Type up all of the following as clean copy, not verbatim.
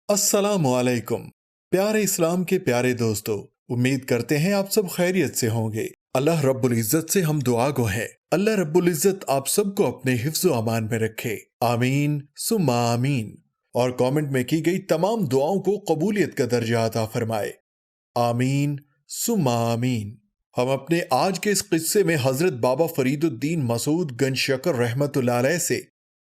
السلام علیکم پیارے اسلام کے پیارے دوستو، امید کرتے ہیں آپ سب خیریت سے ہوں گے۔ اللہ رب العزت سے ہم دعا گو ہیں، اللہ رب العزت آپ سب کو اپنے حفظ و امان میں رکھے، آمین ثم آمین، اور کامنٹ میں کی گئی تمام دعاؤں کو قبولیت کا درجہ عطا فرمائے، آمین ثم آمین۔ ہم اپنے آج کے اس قصے میں حضرت بابا فرید الدین مسعود گنج شکر رحمت اللہ علیہ سے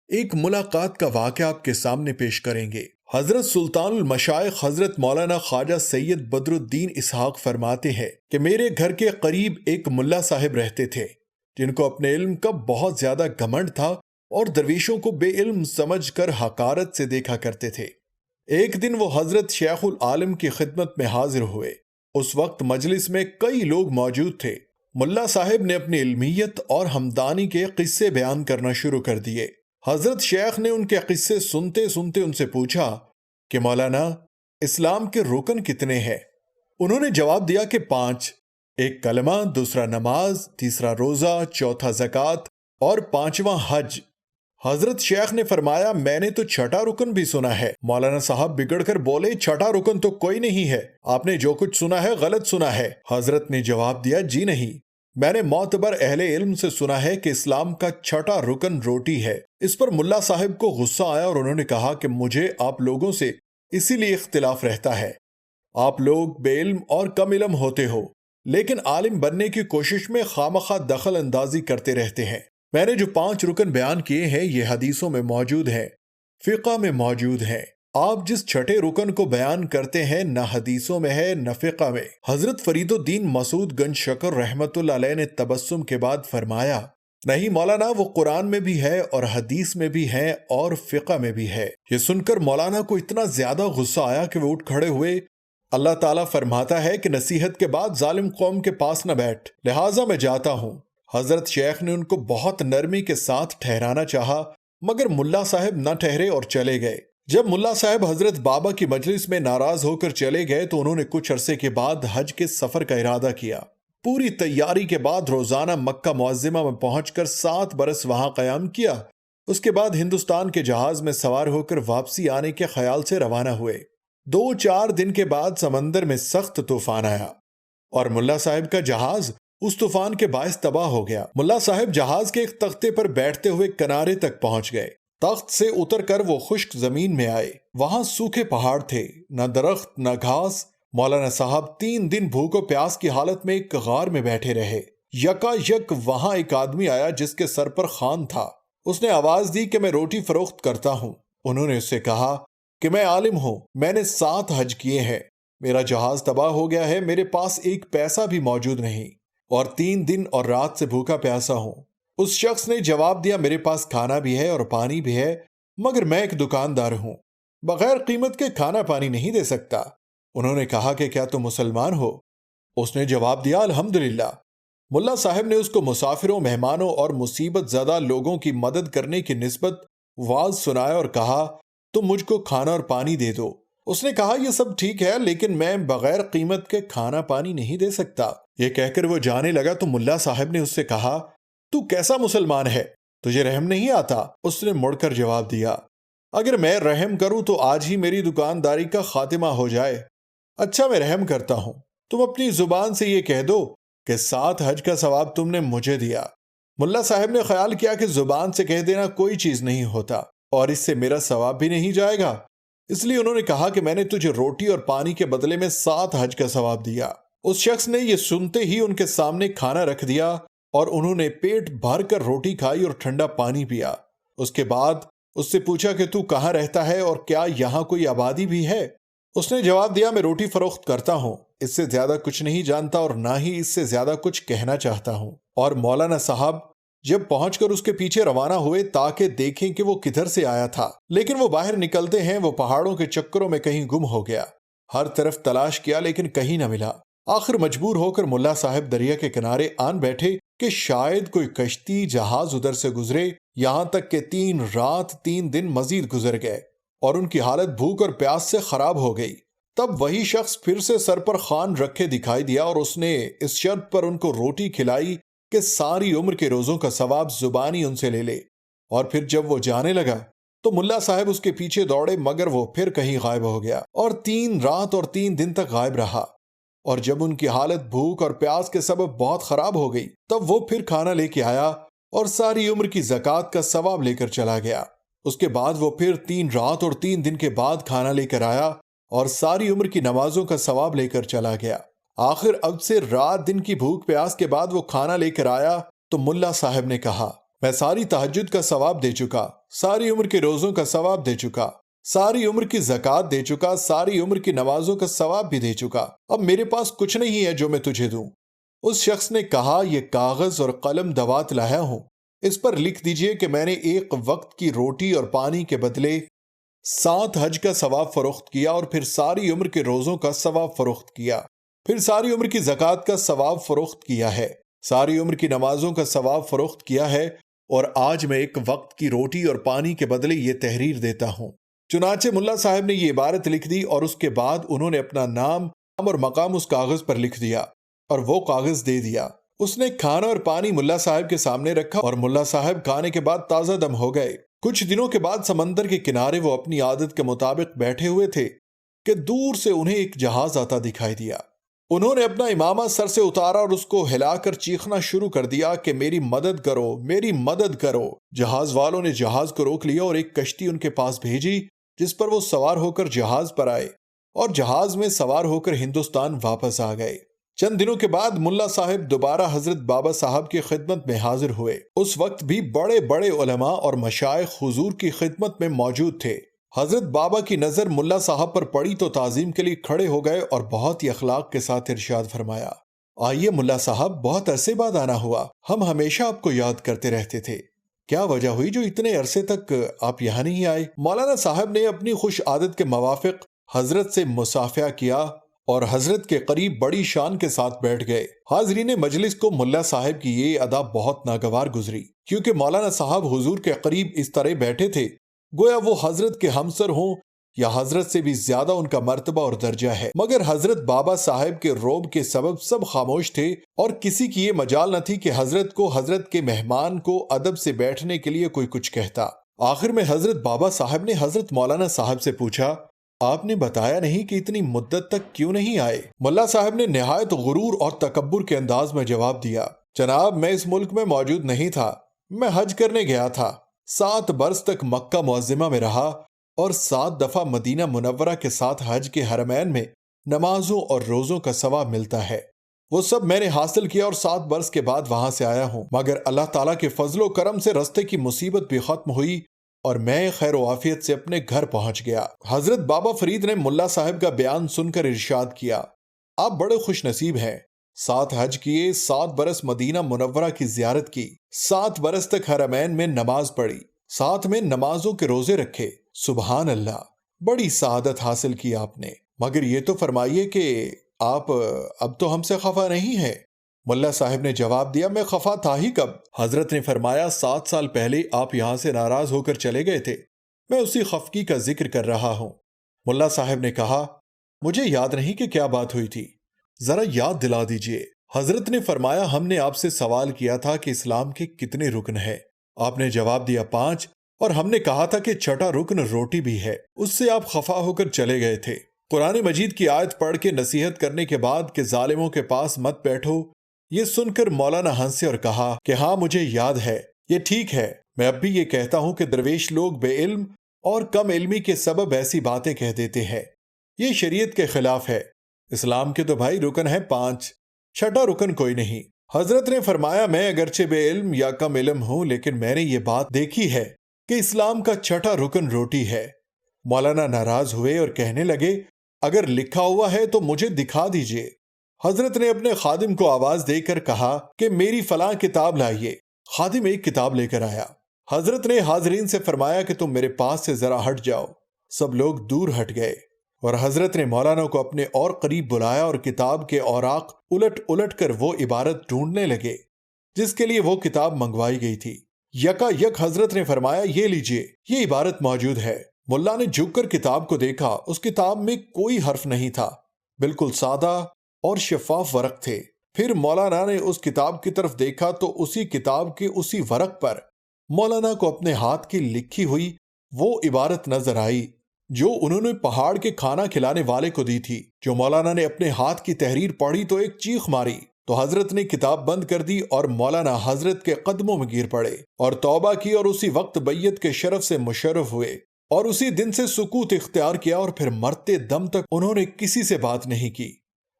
ایک ملاقات کا واقعہ آپ کے سامنے پیش کریں گے۔ حضرت سلطان المشائخ حضرت مولانا خواجہ سید بدر الدین اسحاق فرماتے ہیں کہ میرے گھر کے قریب ایک ملا صاحب رہتے تھے جن کو اپنے علم کا بہت زیادہ گھمنڈ تھا اور درویشوں کو بے علم سمجھ کر حقارت سے دیکھا کرتے تھے۔ ایک دن وہ حضرت شیخ العالم کی خدمت میں حاضر ہوئے۔ اس وقت مجلس میں کئی لوگ موجود تھے۔ ملا صاحب نے اپنی علمیت اور ہمدانی کے قصے بیان کرنا شروع کر دیے۔ حضرت شیخ نے ان کے قصے سنتے سنتے ان سے پوچھا کہ مولانا، اسلام کے رکن کتنے ہیں؟ انہوں نے جواب دیا کہ 5، ایک کلمہ، دوسرا نماز، تیسرا روزہ، چوتھا زکوٰۃ اور 5واں حج۔ حضرت شیخ نے فرمایا، میں نے تو چھٹا رکن بھی سنا ہے۔ مولانا صاحب بگڑ کر بولے، چھٹا رکن تو کوئی نہیں ہے، آپ نے جو کچھ سنا ہے غلط سنا ہے۔ حضرت نے جواب دیا، جی نہیں، میں نے معتبر اہل علم سے سنا ہے کہ اسلام کا چھٹا رکن روٹی ہے۔ اس پر ملا صاحب کو غصہ آیا اور انہوں نے کہا کہ مجھے آپ لوگوں سے اسی لیے اختلاف رہتا ہے۔ آپ لوگ بے علم اور کم علم ہوتے ہو، لیکن عالم بننے کی کوشش میں خامخواہ دخل اندازی کرتے رہتے ہیں۔ میں نے جو 5 رکن بیان کیے ہیں یہ حدیثوں میں موجود ہیں، فقہ میں موجود ہیں۔ آپ جس چھٹے رکن کو بیان کرتے ہیں نہ حدیثوں میں ہے نہ فقہ میں۔ حضرت فرید الدین مسعود گنج شکر رحمت اللہ علیہ نے تبسم کے بعد فرمایا، نہیں مولانا، وہ قرآن میں بھی ہے اور حدیث میں بھی ہے اور فقہ میں بھی ہے۔ یہ سن کر مولانا کو اتنا زیادہ غصہ آیا کہ وہ اٹھ کھڑے ہوئے۔ اللہ تعالیٰ فرماتا ہے کہ نصیحت کے بعد ظالم قوم کے پاس نہ بیٹھ، لہٰذا میں جاتا ہوں۔ حضرت شیخ نے ان کو بہت نرمی کے ساتھ ٹھہرانا چاہا، مگر ملا صاحب نہ ٹھہرے اور چلے گئے۔ جب ملا صاحب حضرت بابا کی مجلس میں ناراض ہو کر چلے گئے تو انہوں نے کچھ عرصے کے بعد حج کے سفر کا ارادہ کیا۔ پوری تیاری کے بعد روزانہ مکہ معظمہ میں پہنچ کر 7 برس وہاں قیام کیا۔ اس کے بعد ہندوستان کے جہاز میں سوار ہو کر واپسی آنے کے خیال سے روانہ ہوئے۔ 2-4 دن کے بعد سمندر میں سخت طوفان آیا اور ملا صاحب کا جہاز اس طوفان کے باعث تباہ ہو گیا۔ ملا صاحب جہاز کے ایک تختے پر بیٹھتے ہوئے کنارے تک پہنچ گئے۔ تخت سے اتر کر وہ خشک زمین میں آئے۔ وہاں سوکھے پہاڑ تھے، نہ درخت نہ گھاس۔ مولانا صاحب 3 دن بھوک و پیاس کی حالت میں ایک غار میں بیٹھے رہے۔ یکا یک وہاں ایک آدمی آیا جس کے سر پر خان تھا۔ اس نے آواز دی کہ میں روٹی فروخت کرتا ہوں۔ انہوں نے اس سے کہا کہ میں عالم ہوں، میں نے 7 حج کیے ہیں، میرا جہاز تباہ ہو گیا ہے، میرے پاس ایک پیسہ بھی موجود نہیں اور 3 دن اور رات سے بھوکا پیاسا ہوں۔ اس شخص نے جواب دیا، میرے پاس کھانا بھی ہے اور پانی بھی ہے، مگر میں ایک دکاندار ہوں، بغیر قیمت کے کھانا پانی نہیں دے سکتا۔ انہوں نے کہا کہ کیا تم مسلمان ہو؟ اس نے جواب دیا، الحمدللہ۔ ملا صاحب نے اس کو مسافروں، مہمانوں اور مصیبت زدہ لوگوں کی مدد کرنے کی نسبت واعظ سنایا اور کہا، تم مجھ کو کھانا اور پانی دے دو۔ اس نے کہا، یہ سب ٹھیک ہے لیکن میں بغیر قیمت کے کھانا پانی نہیں دے سکتا۔ یہ کہہ کر وہ جانے لگا تو ملا صاحب نے اس سے کہا، تو کیسا مسلمان ہے، تجھے رحم نہیں آتا؟ اس نے مڑ کر جواب دیا، اگر میں رحم کروں تو آج ہی میری دکانداری کا خاتمہ ہو جائے۔ اچھا، میں رحم کرتا ہوں، تم اپنی زبان سے یہ کہہ دو کہ 7 حج کا ثواب تم نے مجھے دیا۔ ملا صاحب نے خیال کیا کہ زبان سے کہہ دینا کوئی چیز نہیں ہوتا اور اس سے میرا ثواب بھی نہیں جائے گا، اس لیے انہوں نے کہا کہ میں نے تجھے روٹی اور پانی کے بدلے میں 7 حج کا ثواب دیا۔ اس شخص نے یہ سنتے ہی ان کے سامنے کھانا رکھ دیا اور انہوں نے پیٹ بھر کر روٹی کھائی اور ٹھنڈا پانی پیا۔ اس کے بعد اس سے پوچھا کہ تو کہاں رہتا ہے اور کیا یہاں کوئی آبادی بھی ہے؟ اس نے جواب دیا، میں روٹی فروخت کرتا ہوں، اس سے زیادہ کچھ نہیں جانتا اور نہ ہی اس سے زیادہ کچھ کہنا چاہتا ہوں۔ اور مولانا صاحب جب پہنچ کر اس کے پیچھے روانہ ہوئے تاکہ دیکھیں کہ وہ کدھر سے آیا تھا، لیکن وہ باہر نکلتے ہیں وہ پہاڑوں کے چکروں میں کہیں گم ہو گیا۔ ہر طرف تلاش کیا لیکن کہیں نہ ملا۔ آخر مجبور ہو کر ملا صاحب دریا کے کنارے آن بیٹھے کہ شاید کوئی کشتی جہاز ادھر سے گزرے، یہاں تک کہ 3 رات 3 دن مزید گزر گئے اور ان کی حالت بھوک اور پیاس سے خراب ہو گئی۔ تب وہی شخص پھر سے سر پر خوان رکھے دکھائی دیا اور اس نے اس شرط پر ان کو روٹی کھلائی کہ ساری عمر کے روزوں کا ثواب زبانی ان سے لے لے۔ اور پھر جب وہ جانے لگا تو ملا صاحب اس کے پیچھے دوڑے، مگر وہ پھر کہیں غائب ہو گیا اور 3 رات اور 3 دن تک غائب رہا۔ اور جب ان کی حالت بھوک اور پیاس کے سبب بہت خراب ہو گئی، تب وہ پھر کھانا لے کے آیا اور ساری عمر کی زکوٰۃ کا ثواب لے کر چلا گیا۔ اس کے بعد وہ پھر 3 رات اور 3 دن کے بعد کھانا لے کر آیا اور ساری عمر کی نمازوں کا ثواب لے کر چلا گیا۔ آخر اب سے رات دن کی بھوک پیاس کے بعد وہ کھانا لے کر آیا تو ملا صاحب نے کہا، میں ساری تہجد کا ثواب دے چکا، ساری عمر کے روزوں کا ثواب دے چکا، ساری عمر کی زکوٰۃ دے چکا، ساری عمر کی نمازوں کا ثواب بھی دے چکا، اب میرے پاس کچھ نہیں ہے جو میں تجھے دوں۔ اس شخص نے کہا، یہ کاغذ اور قلم دوات لایا ہوں، اس پر لکھ دیجئے کہ میں نے ایک وقت کی روٹی اور پانی کے بدلے 7 حج کا ثواب فروخت کیا، اور پھر ساری عمر کے روزوں کا ثواب فروخت کیا، پھر ساری عمر کی زکوٰۃ کا ثواب فروخت کیا ہے، ساری عمر کی نمازوں کا ثواب فروخت کیا ہے، اور آج میں ایک وقت کی روٹی اور پانی کے بدلے یہ تحریر دیتا ہوں۔ چنانچہ ملا صاحب نے یہ عبارت لکھ دی، اور اس کے بعد انہوں نے اپنا نام اور مقام اس کاغذ پر لکھ دیا اور وہ کاغذ دے دیا۔ اس نے کھانا اور پانی ملا صاحب کے سامنے رکھا، اور ملا صاحب کھانے کے بعد تازہ دم ہو گئے۔ کچھ دنوں کے بعد سمندر کے کنارے وہ اپنی عادت کے مطابق بیٹھے ہوئے تھے کہ دور سے انہیں ایک جہاز آتا دکھائی دیا۔ انہوں نے اپنا امامہ سر سے اتارا اور اس کو ہلا کر چیخنا شروع کر دیا کہ میری مدد کرو، میری مدد کرو۔ جہاز والوں نے جہاز کو روک لیا اور ایک کشتی ان کے پاس بھیجی، جس پر وہ سوار ہو کر جہاز پر آئے اور جہاز میں سوار ہو کر ہندوستان واپس آ گئے۔ چند دنوں کے بعد ملا صاحب دوبارہ حضرت بابا صاحب کی خدمت میں حاضر ہوئے۔ اس وقت بھی بڑے بڑے علماء اور مشائخ حضور کی خدمت میں موجود تھے۔ حضرت بابا کی نظر ملا صاحب پر پڑی تو تعظیم کے لیے کھڑے ہو گئے اور بہت ہی اخلاق کے ساتھ ارشاد فرمایا، آئیے ملا صاحب، بہت عرصے بعد آنا ہوا، ہم ہمیشہ آپ کو یاد کرتے رہتے تھے، کیا وجہ ہوئی جو اتنے عرصے تک آپ یہاں نہیں آئے؟ مولانا صاحب نے اپنی خوش عادت کے موافق حضرت سے مصافحہ کیا اور حضرت کے قریب بڑی شان کے ساتھ بیٹھ گئے۔ حاضرین مجلس کو ملا صاحب کی یہ ادا بہت ناگوار گزری، کیونکہ مولانا صاحب حضور کے قریب اس طرح بیٹھے تھے گویا وہ حضرت کے ہمسر ہوں یا حضرت سے بھی زیادہ ان کا مرتبہ اور درجہ ہے، مگر حضرت بابا صاحب کے روب کے سبب سب خاموش تھے اور کسی کی یہ مجال نہ تھی کہ حضرت کے مہمان کو ادب سے بیٹھنے کے لیے کوئی کچھ کہتا۔ آخر میں حضرت بابا صاحب نے حضرت مولانا صاحب سے پوچھا، آپ نے بتایا نہیں کہ اتنی مدت تک کیوں نہیں آئے؟ ملا صاحب نے نہایت غرور اور تکبر کے انداز میں جواب دیا، جناب میں اس ملک میں موجود نہیں تھا، میں حج کرنے گیا تھا، 7 برس تک مکہ معظمہ میں رہا اور 7 دفعہ مدینہ منورہ کے ساتھ حج کے حرمین میں نمازوں اور روزوں کا ثواب ملتا ہے، وہ سب میں نے حاصل کیا اور 7 برس کے بعد وہاں سے آیا ہوں، مگر اللہ تعالیٰ کے فضل و کرم سے رستے کی مصیبت بھی ختم ہوئی اور میں خیر و عافیت سے اپنے گھر پہنچ گیا۔ حضرت بابا فرید نے ملا صاحب کا بیان سن کر ارشاد کیا، آپ بڑے خوش نصیب ہیں، 7 حج کیے، 7 برس مدینہ منورہ کی زیارت کی، 7 برس تک حرمین میں نماز پڑھی، ساتھ میں نمازوں کے روزے رکھے، سبحان اللہ، بڑی سعادت حاصل کی آپ نے، مگر یہ تو فرمائیے کہ آپ اب تو ہم سے خفا نہیں ہیں؟ ملا صاحب نے جواب دیا، میں خفا تھا ہی کب؟ حضرت نے فرمایا، 7 سال پہلے آپ یہاں سے ناراض ہو کر چلے گئے تھے، میں اسی خفگی کا ذکر کر رہا ہوں۔ ملا صاحب نے کہا، مجھے یاد نہیں کہ کیا بات ہوئی تھی، ذرا یاد دلا دیجئے۔ حضرت نے فرمایا، ہم نے آپ سے سوال کیا تھا کہ اسلام کے کتنے رکن ہیں؟ آپ نے جواب دیا 5، اور ہم نے کہا تھا کہ 6واں رکن روٹی بھی ہے، اس سے آپ خفا ہو کر چلے گئے تھے۔ قرآن مجید کی آیت پڑھ کے نصیحت کرنے کے بعد کہ ظالموں کے پاس مت بیٹھو، یہ سن کر مولانا ہنسے اور کہا کہ ہاں مجھے یاد ہے، یہ ٹھیک ہے، میں اب بھی یہ کہتا ہوں کہ درویش لوگ بے علم اور کم علمی کے سبب ایسی باتیں کہہ دیتے ہیں، یہ شریعت کے خلاف ہے، اسلام کے تو بھائی رکن ہیں 5، 6واں رکن کوئی نہیں۔ حضرت نے فرمایا، میں اگرچہ بے علم یا کم علم ہوں، لیکن میں نے یہ بات دیکھی ہے کہ اسلام کا 6واں رکن روٹی ہے۔ مولانا ناراض ہوئے اور کہنے لگے، اگر لکھا ہوا ہے تو مجھے دکھا دیجئے۔ حضرت نے اپنے خادم کو آواز دے کر کہا کہ میری فلاں کتاب لائیے۔ خادم ایک کتاب لے کر آیا۔ حضرت نے حاضرین سے فرمایا کہ تم میرے پاس سے ذرا ہٹ جاؤ۔ سب لوگ دور ہٹ گئے اور حضرت نے مولانا کو اپنے اور قریب بلایا اور کتاب کے اوراق الٹ الٹ کر وہ عبارت ڈھونڈنے لگے جس کے لیے وہ کتاب منگوائی گئی تھی۔ یکا یک حضرت نے فرمایا، یہ لیجئے، یہ عبارت موجود ہے۔ ملا نے جھک کر کتاب کو دیکھا، اس کتاب میں کوئی حرف نہیں تھا، بالکل سادہ اور شفاف ورق تھے۔ پھر مولانا نے اس کتاب کی طرف دیکھا تو اسی کتاب کے اسی ورق پر مولانا کو اپنے ہاتھ کی لکھی ہوئی وہ عبارت نظر آئی جو انہوں نے پہاڑ کے کھانا کھلانے والے کو دی تھی۔ جو مولانا نے اپنے ہاتھ کی تحریر پڑھی تو ایک چیخ ماری، تو حضرت نے کتاب بند کر دی اور مولانا حضرت کے قدموں میں گر پڑے اور توبہ کی، اور اسی وقت بیعت کے شرف سے مشرف ہوئے، اور اسی دن سے سکوت اختیار کیا، اور پھر مرتے دم تک انہوں نے کسی سے بات نہیں کی۔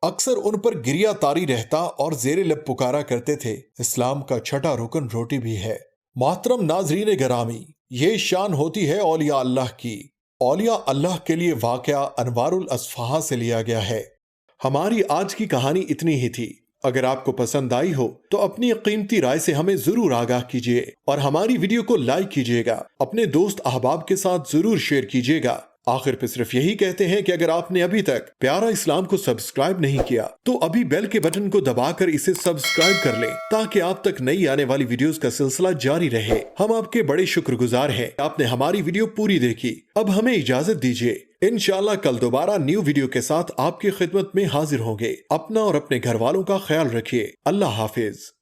اکثر ان پر گریہ طاری رہتا اور زیر لب پکارا کرتے تھے، اسلام کا چھٹا رکن روٹی بھی ہے۔ محترم ناظرین گرامی، یہ شان ہوتی ہے اولیاء اللہ کی۔ اولیاء اللہ کے لیے واقعہ انوار الاصفہاں سے لیا گیا ہے۔ ہماری آج کی کہانی اتنی ہی تھی۔ اگر آپ کو پسند آئی ہو تو اپنی قیمتی رائے سے ہمیں ضرور آگاہ کیجیے، اور ہماری ویڈیو کو لائک کیجیے گا، اپنے دوست احباب کے ساتھ ضرور شیئر کیجیے گا۔ آخر پہ صرف یہی کہتے ہیں کہ اگر آپ نے ابھی تک پیارا اسلام کو سبسکرائب نہیں کیا تو ابھی بیل کے بٹن کو دبا کر اسے سبسکرائب کر لیں، تاکہ آپ تک نئی آنے والی ویڈیوز کا سلسلہ جاری رہے۔ ہم آپ کے بڑے شکر گزار ہیں، آپ نے ہماری ویڈیو پوری دیکھی۔ اب ہمیں اجازت دیجیے، انشاءاللہ کل دوبارہ نیو ویڈیو کے ساتھ آپ کی خدمت میں حاضر ہوں گے۔ اپنا اور اپنے گھر والوں کا خیال رکھیے۔ اللہ حافظ۔